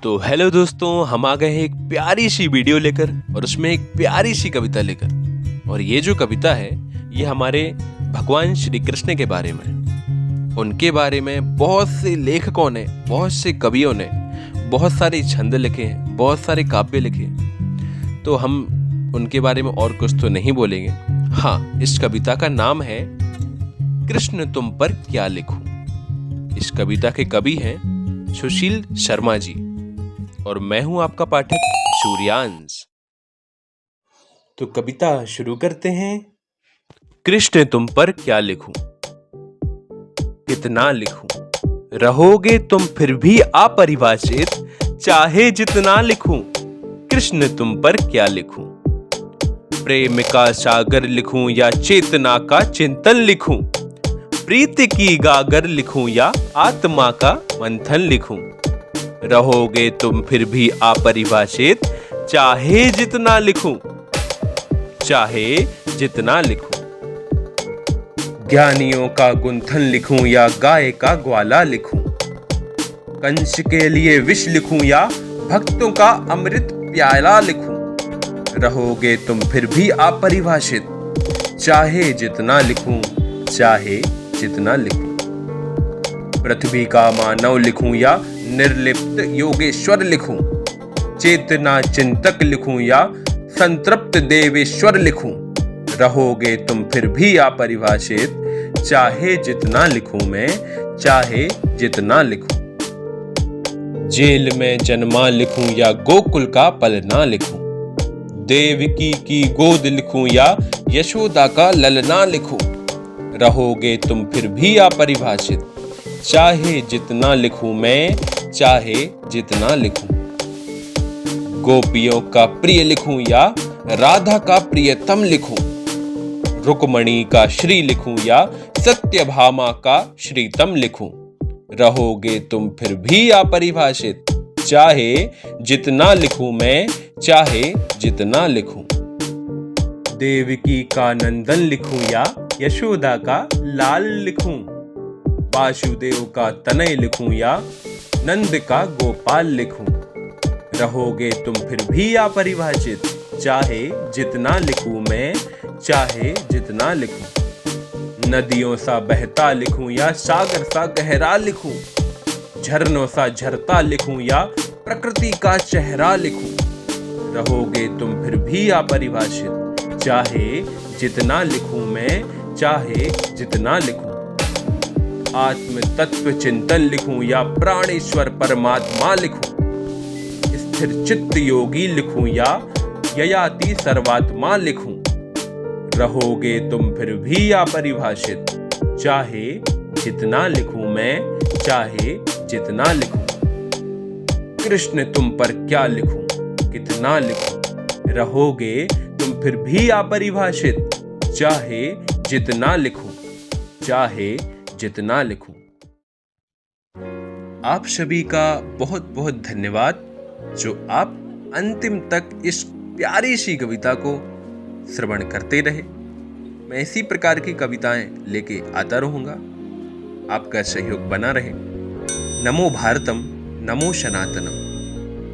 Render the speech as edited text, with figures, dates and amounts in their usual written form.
तो हेलो दोस्तों, हम आ गए हैं एक प्यारी सी वीडियो लेकर और उसमें एक प्यारी सी कविता लेकर। और ये जो कविता है ये हमारे भगवान श्री कृष्ण के बारे में है। उनके बारे में बहुत से लेखकों ने, बहुत से कवियों ने बहुत सारे छंद लिखे हैं, बहुत सारे काव्य लिखे हैं। तो हम उनके बारे में और कुछ तो नहीं बोलेंगे। हाँ, इस कविता का नाम है कृष्ण तुम पर क्या लिखूं। इस कविता के कवि हैं सुशील शर्मा जी और मैं हूं आपका पाठक सूर्यांश। तो कविता शुरू करते हैं। कृष्ण तुम पर क्या लिखूं, कितना लिखूं, रहोगे तुम फिर भी अपरिभाषित, चाहे जितना लिखूं। कृष्ण तुम पर क्या लिखूं, प्रेम का सागर लिखूं या चेतना का चिंतन लिखूं, प्रीति की गागर लिखूं या आत्मा का मंथन लिखूं। रहोगे तुम फिर भी अपरिभाषित, चाहे जितना लिखूं, चाहे जितना लिखूं। ज्ञानियों का गुंथन लिखूं या गाय का ग्वाला लिखूं, कंस के लिए विष लिखूं या भक्तों का अमृत प्याला लिखूं। रहोगे तुम फिर भी अपरिभाषित, चाहे जितना लिखूं, चाहे जितना लिखूं। पृथ्वी का मानव लिखूं या निर्लिप्त योगेश्वर लिखूं, चेतना चिंतक लिखूं या संतृप्त देवेश्वर लिखूं। रहोगे तुम फिर भी अपरिभाषित, चाहे जितना लिखूं मैं, चाहे जितना लिखूं। जेल में जन्मा लिखूं या गोकुल का पलना लिखूं, देवकी की गोद लिखूं या यशोदा का ललना लिखूं। रहोगे तुम फिर भी अपरिभाषित, चाहे जितना लिखूं मैं, चाहे जितना लिखूं। गोपियों का प्रिय लिखूं या राधा का प्रियतम लिखूं, रुक्मणी का श्री लिखूं या सत्यभामा का श्रीतम लिखूं। रहोगे तुम फिर भी अपरिभाषित, चाहे जितना लिखूं मैं, चाहे जितना लिखूं। देवकी का नंदन लिखूं या यशोदा का लाल लिखूं, वासुदेव का तनय लिखूं या नंद का गोपाल लिखूं। रहोगे तुम फिर भी अपरिभाषित, चाहे जितना लिखूं मैं, चाहे जितना लिखूं। नदियों सा बहता लिखूं या सागर सा गहरा लिखूं, झरनों सा झरता लिखूं या प्रकृति का चेहरा लिखूं। रहोगे तुम फिर भी अपरिभाषित, चाहे जितना लिखूं मैं, चाहे जितना लिखूं। आत्म तत्व चिंतन लिखूं या प्राणेश्वर परमात्मा लिखूं, स्थिर चित्त योगी लिखूं या ययाति सर्वात्मा लिखूं। रहोगे तुम फिर भी अपरिभाषित, चाहे जितना लिखूं मैं, चाहे जितना लिखूं। कृष्ण तुम पर क्या लिखूं, कितना लिखूं, रहोगे तुम फिर भी अपरिभाषित, चाहे जितना लिखूं, चाहे जितना लिखूं। आप सभी का बहुत बहुत धन्यवाद जो आप अंतिम तक इस प्यारी सी कविता को श्रवण करते रहे। मैं इसी प्रकार की कविताएं लेके आता रहूंगा। आपका सहयोग बना रहे। नमो भारतम, नमो सनातनम।